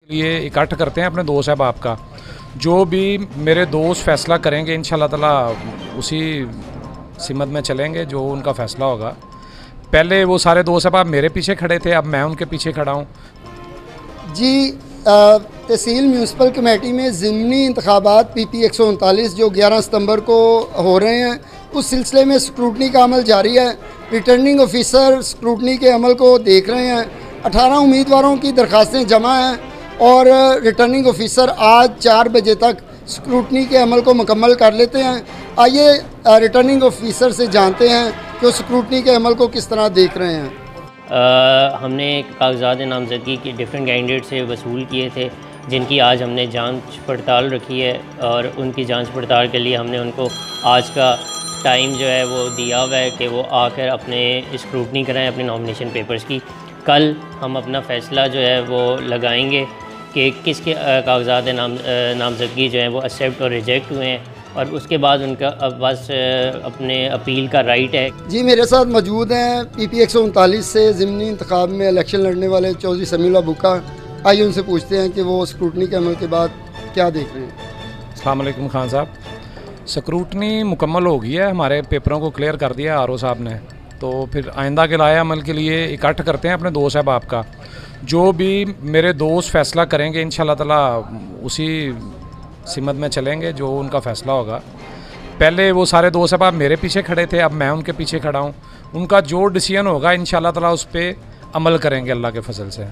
ये इकट्ठ करते हैं अपने दोस्त अहबाब का। जो भी मेरे दोस्त फैसला करेंगे इंशाल्लाह ताला उसी सिमत में चलेंगे जो उनका फ़ैसला होगा। पहले वो सारे दोस्त अहबाब मेरे पीछे खड़े थे, अब मैं उनके पीछे खड़ा हूँ। जी तहसील म्यूनसिपल कमेटी में ज़िमनी इंतखाबात PP 139 जो 11 सितंबर को हो रहे हैं, उस सिलसिले में स्क्रूटनी का अमल जारी है। रिटर्निंग ऑफिसर स्क्रूटनी के अमल को देख रहे हैं। 18 उम्मीदवारों की दरख्वास्तें जमा हैं और रिटर्निंग ऑफिसर आज 4 बजे तक स्क्रूटनी के अमल को मुकम्मल कर लेते हैं। आइए रिटर्निंग ऑफिसर से जानते हैं कि वो स्क्रूटनी के अमल को किस तरह देख रहे हैं। हमने कागजात नामजदगी के डिफरेंट कैंडिडेट से वसूल किए थे, जिनकी आज हमने जांच पड़ताल रखी है और उनकी जांच पड़ताल के लिए हमने उनको आज का टाइम जो है वो दिया हुआ है कि वो आकर अपने स्क्रूटनी कराएं अपने नॉमिनेशन पेपर्स की। कल हम अपना फ़ैसला जो है वो लगाएंगे कि किसके कागजात नामजदगी जो हैं वो एक्सेप्ट और रिजेक्ट हुए हैं, और उसके बाद उनका बस अपने अपील का राइट है। जी मेरे साथ मौजूद हैं PP 139 से ज़िमनी इंतखाब में इलेक्शन लड़ने वाले चौधरी समीउल्लाह बुक्का। आइए उनसे पूछते हैं कि वो स्क्रूटनी के अमल के बाद क्या देख रहे हैं। अस्सलाम वालेकुम खान साहब, स्क्रूटनी मुकम्मल हो गई है, हमारे पेपरों को क्लियर कर दिया RO साहब ने। तो फिर आइंदा के लाए अमल के लिए इकट्ठ करते हैं अपने दोस्त अहबाब का। जो भी मेरे दोस्त फैसला करेंगे इंशाल्लाह ताला उसी सिमत में चलेंगे जो उनका फ़ैसला होगा। पहले वो सारे दोस्त अहबाब मेरे पीछे खड़े थे, अब मैं उनके पीछे खड़ा हूँ। उनका जो डिसीजन होगा इंशाल्लाह ताला उस पर अमल करेंगे अल्लाह के फजल से।